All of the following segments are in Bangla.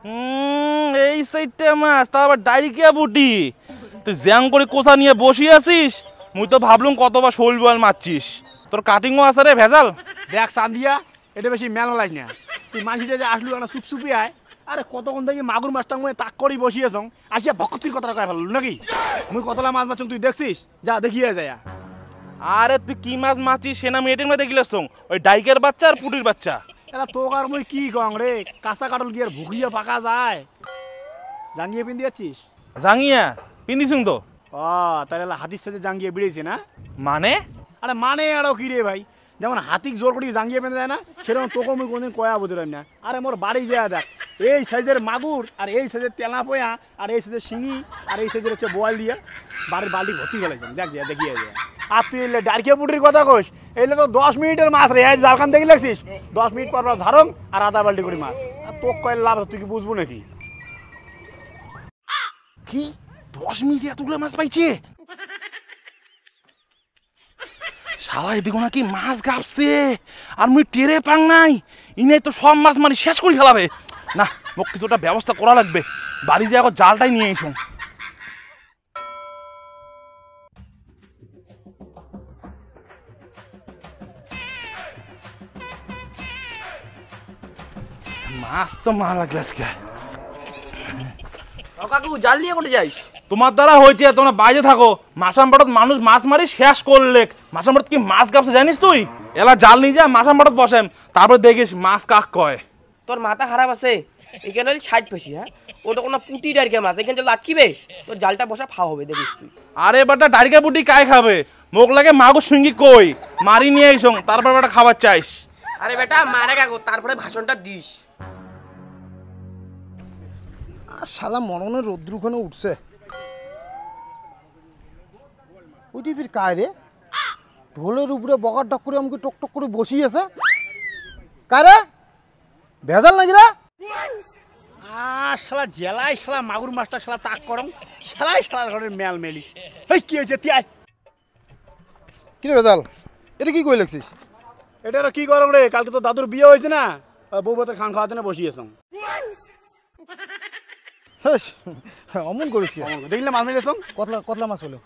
এই সাইডটা মাছ, তা আবার ডাইরিকিয়া বুটি। তুই জ্যাং করে কোষা নিয়ে বসি আছিস, মুই তো ভাবলুম কতবার শোল বল মারছিস। তোর কাটিংও আছে রে ভেজাল। দেখ চান্দিয়া, এটা বেশি মেলা লাইস না। তুই মাঝিটা যে আসলু একটা চুপচুপি আয়, আরে কতক্ষণ থেকে মাগুর মাছটা মুই তাক করি বসিয়েছ, আসিয়া ভক্তির কথাটা কয়ে ফেলল নাকি? মুই কতলা মাছ মারছ তুই দেখছিস? যা দেখিয়ে যায়। আরে তুই কি মাছ মারছিস সে না মেয়েটির মধ্যে দেখিলেছ, ওই ডাইকের বাচ্চা আর পুটির বাচ্চা। এরা তোক আর মুই কি কং রে, কাঁচা কাটল কি আর ভুকিয়ে পাকা যায়? জাঙ্গিয়ে পিন দিয়েছিস? জাঙ্গিয়া পিন্দিছুং তো। ও তাহলে হাতির সাথে জাঙ্গিয়ে বেড়েছে না? মানে? আরে মানে আরও কি রে ভাই, যেমন হাতিক জোর করি জাঙ্গিয়ে পেঁধে যায় না, সেরকম তোকে মুই কোনদিন কয়া বুঝলাম না। আরে মোর বাড়ি যায় দেখ, এই সাইজের মাগুর আর এই সাইজের তেলা পোয়া আর এই সাইজের শিঙি আর এই সাইজের হচ্ছে বোয়াল দিয়া বাড়ির বালতি ভর্তি ফেলেছেন। দেখ যা দেখিয়ে যায়। আর তুই এলে ডারকে পুটির কথা কোস, এলে তো 10 মিনিটের মাছ রে, এই জালখান দেখি লাগছিস 10 মিনিট পর পর ঝাড়ং আর আধা বালতি করে মাছ। আর তোক কয়েল লাভ, তুই কি বুঝবো নাকি? কি 10 মিনিটে এতগুলো মাছ পাইছে? শালা এদিকে নাকি মাছ গাপছে আর মুই টেরে পাং নাই। ইনে তো সব মাছ মারি শেষ করে ফেলাবে। না, মোক কিছুটা ব্যবস্থা করা লাগবে। বাড়ি যে এখন জালটাই নিয়ে এসো। মাছ তো মারা লাগলে আজকে। কাকু জাল নিয়ে কোথায় যাইস? তোমার দ্বারা হয়েছে, তোমরা বাইরে থাকো। মাসামপাড়ত মানুষ মাছ মারি শেষ করলে। মাসামপাড়ত কি মাছ গাপছে জানিস তুই? এলা জাল নিয়ে যা মাসামপাড়ত বসেন, তারপর দেখিস মাছ কাক কয়। তোর মাথা খারাপ আছে? এখানে 60 পেশি, হ্যাঁ ওটা কোনো পুটি ডারকে মাছ, এখানে যে লাটকিবে তোর জালটা বসা ফাও হবে দেখিস তুই। আরে বেটা ডারিকা বুটি কাই খাবে? মোক লাগে মাগুর সঙ্গী কই মারি নিয়ে আইসং, তারপর বেটা খাবার চাইস। আরে বেটা মারা কাকু, তারপরে ভাষণটা দিস। আর সাদা মননে রৌদ্রুখানে উঠছে। ওই টিভির কায় রে, ঢোলের উপরে বকার টক করে আমাকে টক টক করে বসিয়েছে। কায় রে, ভেজাল নাকি রে? শালা জেলায় শালা মাগুর মাছটা শালা তাক করং, শালাই শালার ঘরের মেল মেলি। এই কি হয়েছে তুই আয়। কি রে ভেজাল, এটা কি কই লাগছিস? এটা আর কি করং রে, কালকে তো দাদুর বিয়ে হয়েছে না, বউ ভাতের খান খাওয়াতে না বসিয়েছ। অমন করিস কি? দেখলে মাছ মেরেছ? কতলা কতলা মাছ হলো?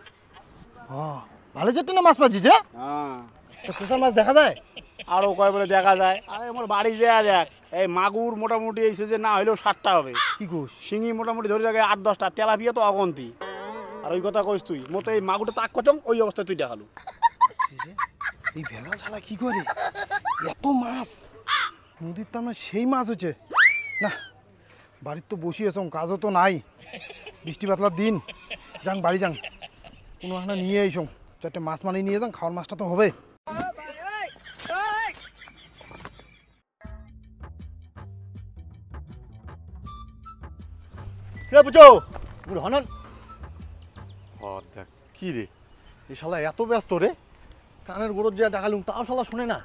হ্যাঁ ভালো যেত না মাছ পাচ্ছিস। হ্যাঁ তো কোথার মাছ দেখা যায়? আরও কয় বলে দেখা যায়। আরে আমার বাড়ি যায় দেখ, এই মাগুর মোটামুটি এই সিজে না হলেও 60টা হবে। কি কোস? শিঙি মোটামুটি ধরে রাখে 8-10টা, তেলাপিয়া তো অগন্তি। আর ওই কথা কইস তুই, মতো এই মাগুরটা তাক করছং ওই অবস্থায় তুই দেখালু। এই ভেজাল ছাড়া কি করে এত মাছ? নদীর তো আমার সেই মাছ হচ্ছে না। বাড়ির তো বসিয়েছ, কাজও তো নাই, বৃষ্টি বাতলার দিন। যাং বাড়ি যাং, কোনো একটা নিয়ে আইস, 4টে মাছ মানি নিয়ে যান, খাওয়ার মাছটা তো হবে। দেখ কি রে, এই শালা এত ব্যস্ত রে, কানের গোড়র যা দেখালুম তাও শালা শুনে না।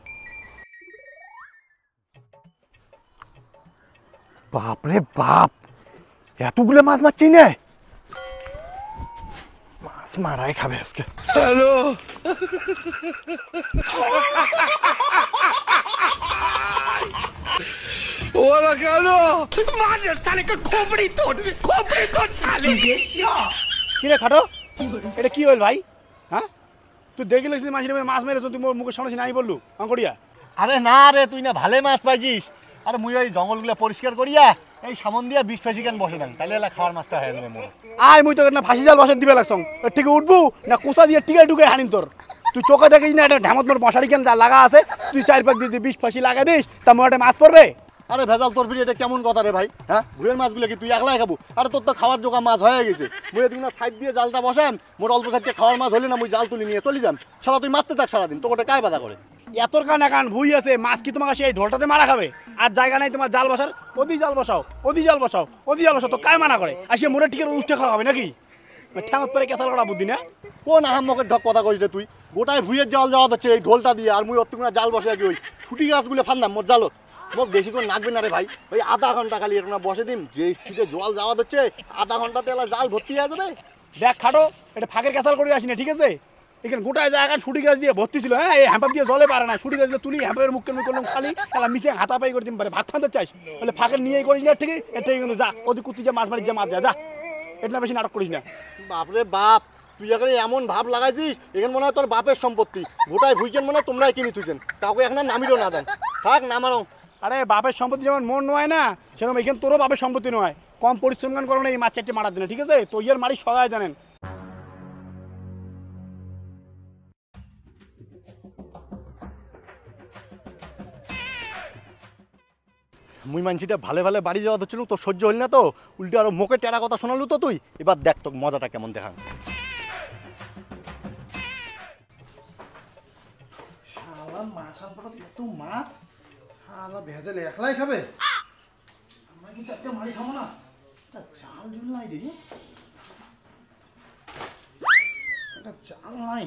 বাপ রে বাপ, এতগুলো মাছ মারছি না, মাছ মারাই খাবে আজকে। হ্যালো ওরা কেন মারের শালিকে খোপড়ি তোর শালি। কি রে খাটো, এটা কি হল ভাই? হ্যাঁ তুই দেখে লাগছিস মাছের মাছ মেরেছ, তুই মোর মুখের সামনে নাই বললু অঙ্কড়িয়া? আরে না রে, তুই না ভালে মাছ পাইছিস। আরে মুই ওই জঙ্গলগুলো পরিষ্কার করিয়া এই সামন দিয়া 20 ফাঁসি কেন বসে দেন, তাহলে এলা খাওয়ার মাছটা হয়ে যাবে মোর। আয় মুই তোকে না ফাঁসি জাল বসে দিবে লাগছং, ঠিক উঠবু না কোষা দিয়ে টিকায় ঢুকে হানিম তোর। তুই চোখে দেখিস না এটা ঢ্যামত মোর মশারি কেন যা লাগা আছে, তুই 4 পাক দিয়ে 20 ফাঁসি লাগা দিস, তা মোর একটা মাছ পড়বে? আরে ভেজাল তোর ফিরে এটা কেমন কথা রে ভাই? হ্যাঁ ভুয়ের মাছগুলো কি তুই একলাই খাবো? আরে তোর তো খাওয়ার জোগা মাছ হয়ে গেছে। মুই এদিন না সাইড দিয়ে জালটা বসাম, মোর অল্প সাইডে খাওয়ার মাছ হলে না মুই জাল তুলি নিয়ে চলে যাম। শালা তুই মারতে থাক সারাদিন, তো ওটা কায় বাধা করে? এতর কান একান ভুই আছে, মাছ কি তোমাকে সেই ঢোলটাতে মারা খাবে? আর জায়গা নাই তোমার জাল বসার, ওদি জাল বসাও, ওদি জাল বসাও, ওদি জাল বসাও, তো কায় মানা করে? আসিয়ে মোরে টিকের উষ্ঠে খাওয়া হবে নাকি? ঠ্যাঙত পরে কেঁচাল করা বুদ্ধি না? কোন আহাম্মকের ঢক কথা কইস রে তুই? গোটায় ভুইয়ের জাল যাওয়া হচ্ছে এই ঢোলটা দিয়ে, আর মুই অতটুকু জাল বসে কি ওই ছুটি গাছগুলো ফান্দাম মোর জালত। মোক বেশি করে নাকবে না রে ভাই, ওই আধা ঘন্টা খালি এটা বসে দিন, যে স্পিডে জল যাওয়া হচ্ছে আধা ঘন্টাতে এলা জাল ভর্তি হয়ে যাবে। দেখ খাটো, এটা ফাঁকের কেঁচাল করে আসি না, ঠিক আছে? এখানে গোটায় জায়গা শুটি গাছ দিয়ে ভর্তি ছিল। হ্যাঁ এই হ্যাম্পার দিয়ে জলে পারে না, শুটি গাছ তুলি হ্যাম্পারের মুখে মুখ করলাম খালি এলা মিশে হাতাপাই করে দিতে পারে। ভাত ফাঁদতে চাইস বলে ফাঁকে নিয়েই করিস না, ঠিক এর থেকে কিন্তু যা ওদিক কুত্তি যা মাছ মারিস, যা মাছ যা এটা বেশি নাটক করিস না। বাপরে বাপ, তুই এখানে এমন ভাব লাগাইছিস এখানে মনে হয় তোর বাপের সম্পত্তি, গোটায় ভুইকেন মনে হয় তোমরাই কিনে তুইছেন, কাউকে এখানে নামিরও না দেন, থাক নামানো। আরে বাপের সম্পত্তি যেমন মন নয় না, সেরকম এখানে তোরও বাপের সম্পত্তি নয়। কম পরিশ্রম করো না এই মাছ চারটে মারার জন্য, ঠিক আছে? তো ইয়ার মারি সবাই জানেন। মুই মানছিটা ভালে ভালে বাড়ি যাওয়া ধরছিল, তোর সহ্য হল না তো, উল্টে আরো মুখে টেরা কথা শোনালু তো তুই। এবার দেখ তোর মজাটা কেমন দেখান। শালা মাছ আনপাটা এত মাছ, শালা ভেজাল একলাই খাবে, আমরা কি চারটে মারি খাবো না? এটা জাল জুল নাই রে, এটা জাল নাই,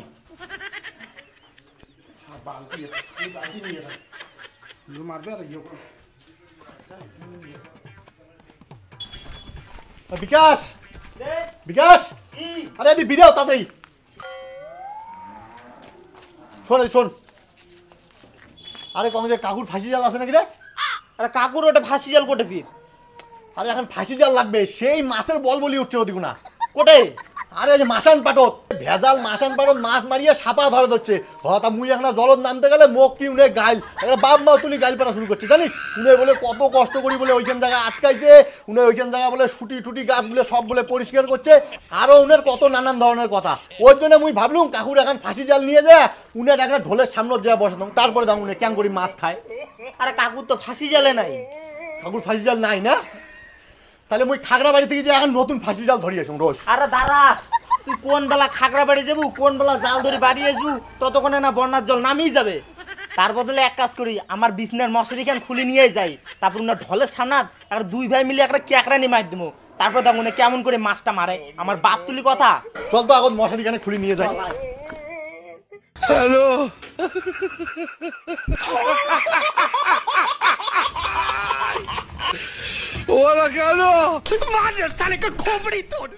বালতি আছে, এই বালতি নিয়ে যাবে, মারবে আর ইয়ে করবে। বিকাশ, বিকাশ, আরে দি বিদাও তাড়াতাড়ি, শোন শোন। আরে কম যে কাকুর ফাঁসি জাল আছে নাকি রে? আরে কাকুর ওটা ফাঁসি জাল কোটে ফির? আরে এখন ফাঁসি জাল লাগবে, সেই মাছের বল বলি উঠছে ওদিকে না কোটে? আরে যে মাসান পাটত ভেজাল মাসান পাটত মাছ মারিয়ে সাপা ধরে ধরছে। হঠাৎ মুই এখন জলত নামতে গেলে মোক কি উনে গাইল, বাপ মা তুলি গাইল পাড়া শুরু করছে জানিস। উনে বলে কত কষ্ট করি বলে ওইখান জায়গা আটকাইছে, উনে ওইখান জায়গা বলে ছুটি টুটি গাছগুলো সব বলে পরিষ্কার করছে, আরো উনের কত নানান ধরনের কথা। ওর জন্য মুই ভাবলুম কাকুর এখন ফাঁসি জাল নিয়ে যায় উনের একটা ঢোলের সামনে যা বসাতাম, তারপরে দাম উনে কেন করি মাছ খায়। আরে কাকুর তো ফাঁসি জালে নাই। কাকুর ফাঁসি জাল নাই না? তাহলে মুই খাগড়া বাড়ি থেকে যে এখন নতুন ফাঁসি জাল ধরিয়েছ রোজ। আরে দাঁড়া, তুই কোন বেলা খাগড়া বাড়ি যাবো, কোন বেলা জাল ধরে বাড়ি আসবো, ততক্ষণে না বন্যার জল নামিয়ে যাবে। তার বদলে এক কাজ করি, আমার বিছনার মশারি খান খুলে নিয়ে যাই, তারপর না ঢলের সামনাত একটা দুই ভাই মিলে একটা ক্যাকড়ানি মার দেবো, তারপর দেখো না কেমন করে মাছটা মারে। আমার বাপ তুলি কথা। চল তো এখন মশারি খানে খুলে নিয়ে যাই। হ্যালো ওরা কেন মার সালে কা খোপড়ি তোড়।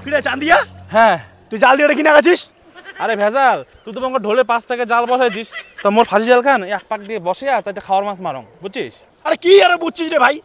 কিরে চান্দিয়া, হ্যাঁ তুই জাল দিয়ে কিনে গেছিস? আরে ভেজাল, তুই তো আমাকে ঢোলে 5 টাকা জাল বসাইছিস, তো মোর ফাঁসি জাল খান এক পাক দিয়ে বসে আছে একটা খাওয়ার মাছ মারং, বুঝছিস? আরে কি আরে বুঝছিস রে ভাই?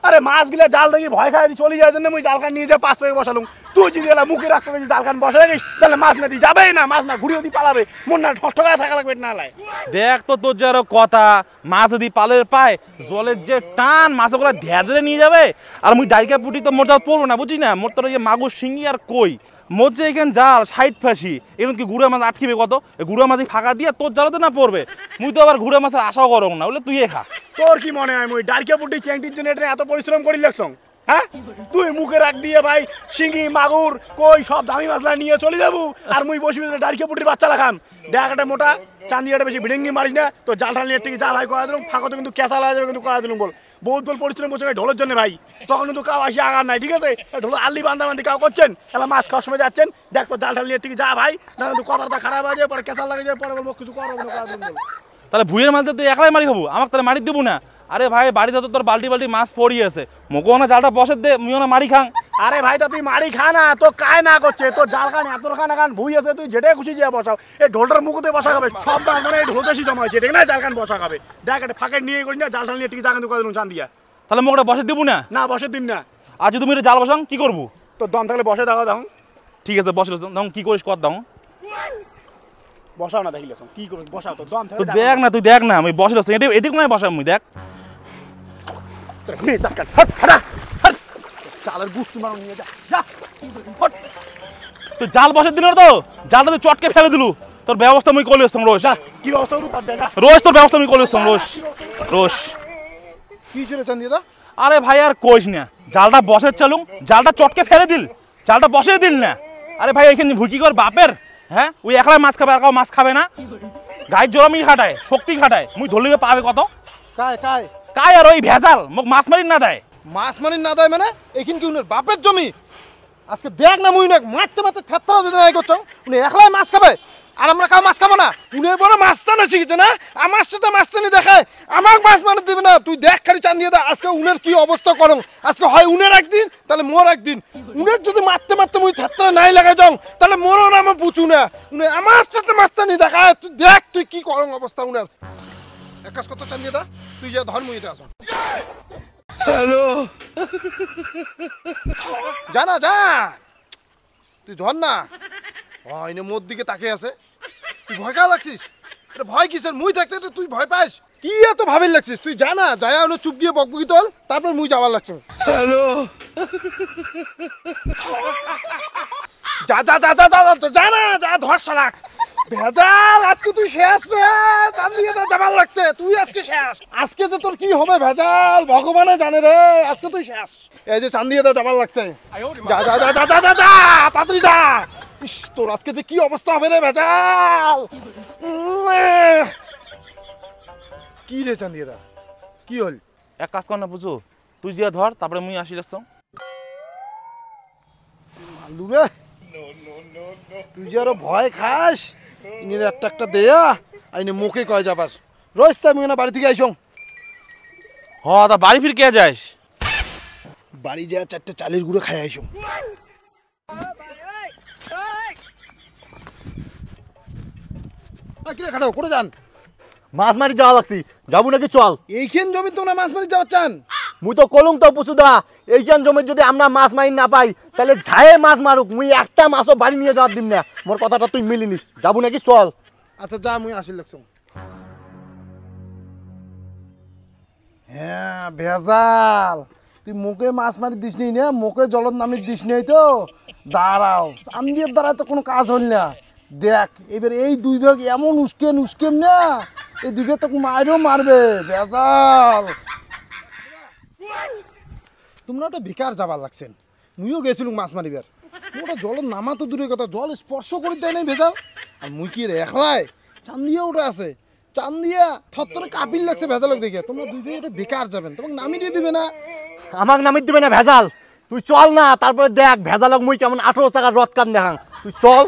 আরে মাছগুলা জাল দেখি ভয় খাই চলে যাওয়ার জন্য মুই জালখান নিয়ে যা 5 টাকা বসালুম। তুই যদি এলা মুখে রাখতে গেছিস জালখান বসা রাখিস, তাহলে মাছ না দিয়ে যাবেই না, মাছ না ঘুরিয়ে দিয়ে পালাবে, মন না 6 টাকা থাকা লাগবে না লাই। দেখ তো তোর যে আরো কথা, মাছ যদি পালের পায় জলের যে টান মাছগুলো ধেরে ধরে নিয়ে যাবে, আর মুই ডাইকা পুটি তো মোর জাল পড়বো না, বুঝিস না? মোর তোর যে মাগুর শিঙ্গি আর কই মোর যে এখানে জাল 60 ফাঁসি, এখন কি গুড়া মাছ আটকিবে কত? গুড়া মাছ ফাঁকা দিয়ে তোর জালতে না পড়বে, মুই তো আবার গুড়া মাছের আশাও করো না, বলে তুই খা। তোর কি মনে হয় মুই ডাইকা পুটি চ্যাংটির জন্য এটা এত পরিশ্রম করি লাগছ? হ্যাঁ তুই মুখে রাখ দিয়ে ভাই শিঙ্গি মাগুর কই সব দামি মাছলা নিয়ে চলে যাবো, আর মুই বসবি ডাইকা পুটির বাচ্চা লাগাম। দেখ একটা মোটা চান্দিয়াটা বেশি ভিড়েঙ্গি মারিস না, তো জাল ঠাল নিয়ে ঠিক জাল হয় করা দিলাম, ফাঁকা তো কিন্তু কেঁচা লাগা যাবে কিন্তু করা দিলাম। বল বহুত বল পরিশ্রম করছে ঢোলের জন্য ভাই, তখন কিন্তু কাউ আসি আগার নাই, ঠিক আছে? ঢোল আল্লি বান্ধা বান্ধি কাউ করছেন, এলা মাছ খাওয়ার সময় যাচ্ছেন, দেখ তো জাল ঠাল নিয়ে ঠিক যা ভাই, না কিন্তু কথাটা খারাপ হয়ে যায়, পরে কেঁচা লাগে যায়, পরে বলবো কিছু করবো না করা দিলাম। তাহলে ভুইয়ের মাছ তুই একলাই মারি খাবো, আমাকে তাহলে মারি দেবো না? আরে ভাই বাড়িতে তো তোর বালতি বালতি মাছ পড়ি আছে, মোকো না জালটা বসে দে, মুইও না মারি খাং। আরে ভাই তা তুই মারি খা না, তো কায় না করছে তোর জাল খান এত খান খান ভুই আছে, তুই যেটাই খুশি যা বসাও, এই ঢোলটার মুখতে বসা খাবে সব দাম মানে এই ঢোল দেশি জমা হয়েছে, ঠিক না? জাল খান বসা খাবে, দেখ একটা ফাঁকে নিয়ে করি না জাল ঠাল নিয়ে ঠিক জাগান করে দিলাম চান দিয়া। তাহলে মোকটা বসে দেবো না? না বসে দিন না। আর যদি তুমি এটা জাল বসাং কি করবো? তোর দম থাকলে বসে দেখো, দেখো ঠিক আছে বসে তখন কি করিস কর দাও, বসাও না দেখিলে কি করবি, বসাও তো দম তুই থাকলে দেখ না, তুই দেখ না আমি বসে আছি, এদিক নয় বসাম মুই, দেখ চালের গুষ্টি মারো নিয়ে যা যা। তুই জাল বসে দিল তো, জালটা তুই চটকে ফেলে দিলু, তোর ব্যবস্থা মুই করে আসতাম রোজ, কি ব্যবস্থা করবো যা। রোজ তোর ব্যবস্থা আমি করে আসতাম রোজ রোজ। কি ছিল চান্দিদা? আরে ভাই আর কইস না, জালটা বসে চালুম, জালটা চটকে ফেলে দিল, জালটা বসে দিল না। আরে ভাই এখানে ভুকি কর বাপের, হ্যাঁ ওই একলাই মাছ খাবে আর কাউ মাছ খাবে না? গায়ের জোরামি খাটায়, শক্তি খাটায়, মুই ধরলে পাবে কত? কায় কায় কায় আর ওই ভেজাল মোক মাছ মারি না দেয়। মাছ মারি না দেয় মানে? এইখান কি উনার বাপের জমি? আজকে দেখ না মুই না মারতে মারতে ঠাত্তারা যদি নাই করছ, উনি একলাই মাছ খাবে আর আমরা কাউ মাছ খাবো না? উনি বড় মাস্তানা শিখেছে না, আমার সাথে মাস্তানি দেখায়, আমাকে মাছ মারতে দেবে না। তুই দেখ খালি চান্দিয়ে দা আজকে উনের কি অবস্থা করো। আজকে হয় উনের একদিন, তাহলে মোর একদিন। উনের যদি মারতে মারতে মুই ছাত্রা নাই লাগাই যাও, তাহলে মোরও নাম পুছু না। উনি আমার সাথে মাস্তানি দেখায়, তুই দেখ তুই কি করং অবস্থা উনার। এক কাজ করতো চান্দিয়ে দা, তুই যা ধর মুইতে আসো। হ্যালো যা না যা, তুই ধর না। এনে মোর দিকে তাকিয়ে আছে, তুই ভয় কা লাগছিস? এটা ভয় কিসের? মুই থাকতে তো তুই ভয় পাস কি? এত ভাবির লাগছিস? তুই যা না, যায় হলো চুপ গিয়ে বকবকি তোল, তারপর মুই যাবার লাগছে। হ্যালো যা যা যা যা যা যা না, যা ধর সারাক ভেজাল। আজকে তুই শেষ রে, চান্দিয়ে দা যাবার লাগছে, তুই আজকে শেষ। আজকে যে তোর কি হবে ভেজাল ভগবানে জানে রে, আজকে তুই শেষ। এই যে চান্দিয়ে দা যাবার লাগছে, যা যা যা যা যা যা যা তাড়াতাড়ি যা। ইস, তোর আজকে যে কি অবস্থা হবে রে ভেজাল। কি রে চান্দিয়ে দা, কি হল? এক কাজ কর না বুঝো, তুই যে ধর, তারপরে মুই আসি লাগছ। আলু রে, তুই যে আরো ভয় খাস, ইনি একটা একটা দেয়া আইনে মুখে কয় যাবার। রোজ তো আমি না বাড়ি থেকে আইসং। হ তা বাড়ি ফির কে যাইস? বাড়ি যা চারটে চালের গুঁড়ো খাই আইসং। কিরে খাটাও করে যান? মাছ মারি যাওয়া লাগছি, যাবো নাকি চল? এইখান জমি তোমরা মাছ মারি যাওয়া চান? মুই তো কলং তো পুছুদা, এইখান জমির যদি আমরা মাছ মারি না পাই, তাহলে ঝায়ে মাছ মারুক, মুই একটা মাছও বাড়ি নিয়ে যাওয়ার দিম না। মোর কথাটা তুই মিলিনিস, যাবো নাকি চল? আচ্ছা যা, মুই আসি লাগছ। হ্যাঁ ভেজাল, তুই মুখে মাছ মারি দিস নি না, মুখে জলত নামি দিস নেই তো। দাঁড়াও, চান্দিয়ের দ্বারা তো কোনো কাজ হল না। দেখ এবার এই দুই ভাগ এমন উস্কেন উস্কেম না, এই দুই ভাগ তো মারও মারবে। ভেজাল, তোমরা ওটা বেকার যাবার লাগছেন। মুইও গেছিলুম মাছ মারিবার, ওটা জলের নামা তো দূরের কথা, জল স্পর্শ করে দেয় নাই ভেজাল। আর মুই কি রেখলাই, চান্দিয়া ওটা আছে, চান্দিয়া থত্তরে কাপিল লাগছে ভেজালক দেখে। তোমরা দুই ভাই ওটা বেকার যাবেন, তোমাকে নামিয়ে দিয়ে দিবে না। আমাকে নামিয়ে দিবে না ভেজাল, তুই চল না, তারপরে দেখ ভেজালক মুই কেমন 18 টাকার রদ কান দেখাং। তুই চল।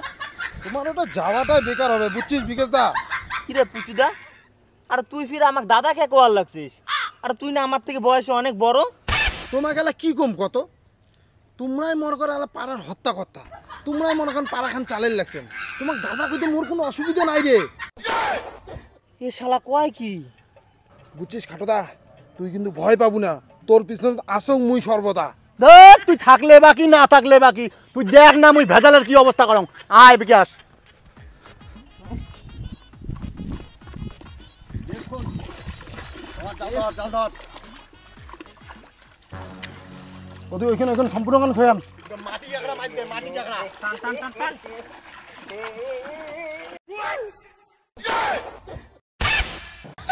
তোমার ওটা যাওয়াটাই বেকার হবে, বুঝছিস বিকাশ দা? কিরে পুচুদা, আর তুই ফির আমাকে দাদাকে কোয়ার লাগছিস? আর তুই না আমার থেকে বয়সে অনেক বড়। তোমাকে এলা কি কম কত? তোমরাই মনে করো এলা পাড়ার হত্যা কর্তা, তোমরাই মনে করেন পাড়া খান চালের লাগছেন। তোমাকে দাদা কইতে মোর কোনো অসুবিধা নাই রে। এ শালা কয় কি? বুঝছিস খাটোদা, তুই কিন্তু ভয় পাবো না, তোর পিছনে আসং মুই সর্বদা। দেখ তুই থাকলে বাকি না থাকলে বাকি, তুই দেখ না মুই ভেজালের কি অবস্থা করং। আয় বিকাশ। ওদের ওইখানে ওইখানে সম্পূর্ণ গান খয়াম। মাটি কাকড়া মার দে, মাটি কাকড়া। টান টান টান টান।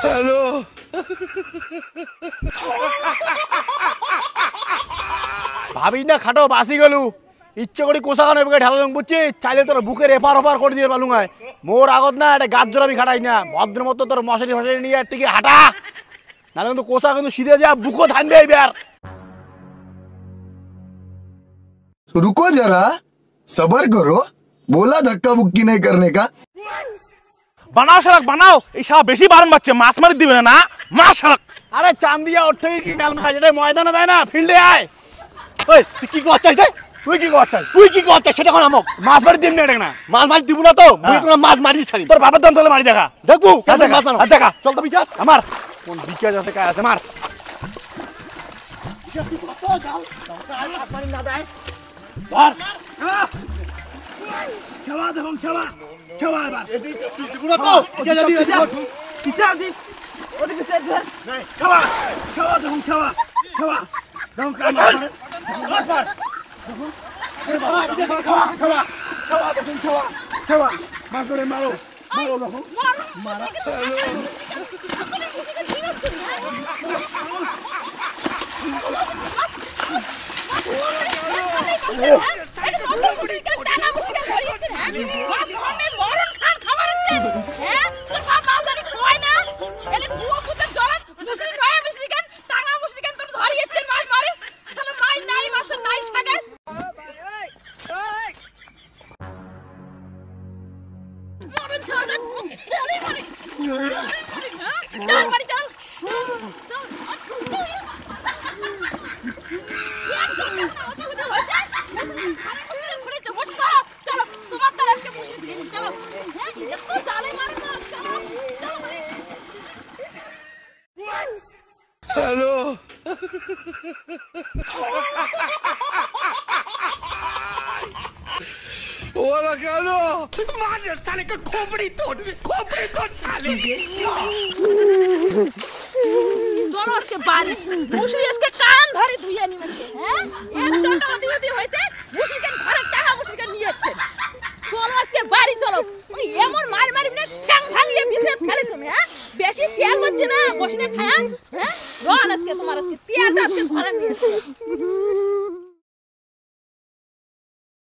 হ্যালো ভাবি না খাটো বাসি গেলু, ইচ্ছে করে কোষা গান এবার ঢালালুম, বুঝছিস? চাইলে তোর বুকের এপার ওপার করে দিয়ে পালুম। হয় মোর আগত না এটা গাছ জোর আমি খাটাই না, ভদ্র মতো তোর মশারি ফসারি নিয়ে টিকে হাঁটা, নাহলে কিন্তু কোষা কিন্তু সিধে যা বুকো থাকবে এইবার। रुको जरा, सबर करो, बोला धक्का बुक्की नहीं करने का। বানাও শালাক বানাও, এই শালা বেশি বারণ বাচ্চা, মাছ মারি দিবে না, মা শালাক। আরে চান্দিয়া ওর থেকে কি মেল মারা, যেটা ময়দানে দেয় না, ফিল্ডে আয়। ওই তুই কি করছিস রে? তুই কি করছিস? তুই কি করছিস সেটা কোন আমক? মাছ মারি দিম না এটা না, মাছ মারি দিব না তো, মুই তোর মাছ মারি ছাড়ি। তোর বাবার দাম তাহলে মারি দেখা, দেখবো আর দেখা, মাছ মারো। আর দেখা। চল তো বিকাশ। আমার কোন বিকাশ আছে কাজ আছে, মার। খেলা দেখুন, খেলা খেলা এবার পুরো তো বিচার দিস, ওদিকে সেট দে, খেলা খেলা দেখুন, খেলা খেলা দেখুন, কাজ মার মার মার দেখুন, খেলা খেলা খেলা দেখুন, খেলা খেলা মার করে মারো মারো দেখুন, মারা চলে মানে চল বাড়ি চল চলো তোমার দ্বারা আজকে বসে দিই চলো হ্যাঁ একটু চালে মারো না চলো हेलो ওরা কেন মার সালে কা খোপড়ি তোড় সালে চলো আজকে বাড়ি মুশরি আজকে কান ধরে ধুইয়া নিমেছে হ্যাঁ এক দন্ড অতি হইতে মুশরিকে ঘরে টাকা মুশরিকে নিয়ে যাচ্ছেন চলো আজকে বাড়ি চলো ওই এমন মারি না টাং ভাঙিয়ে বিসনেস খেলে তুমি হ্যাঁ বেশি তেল হচ্ছে না বসিনে খায়া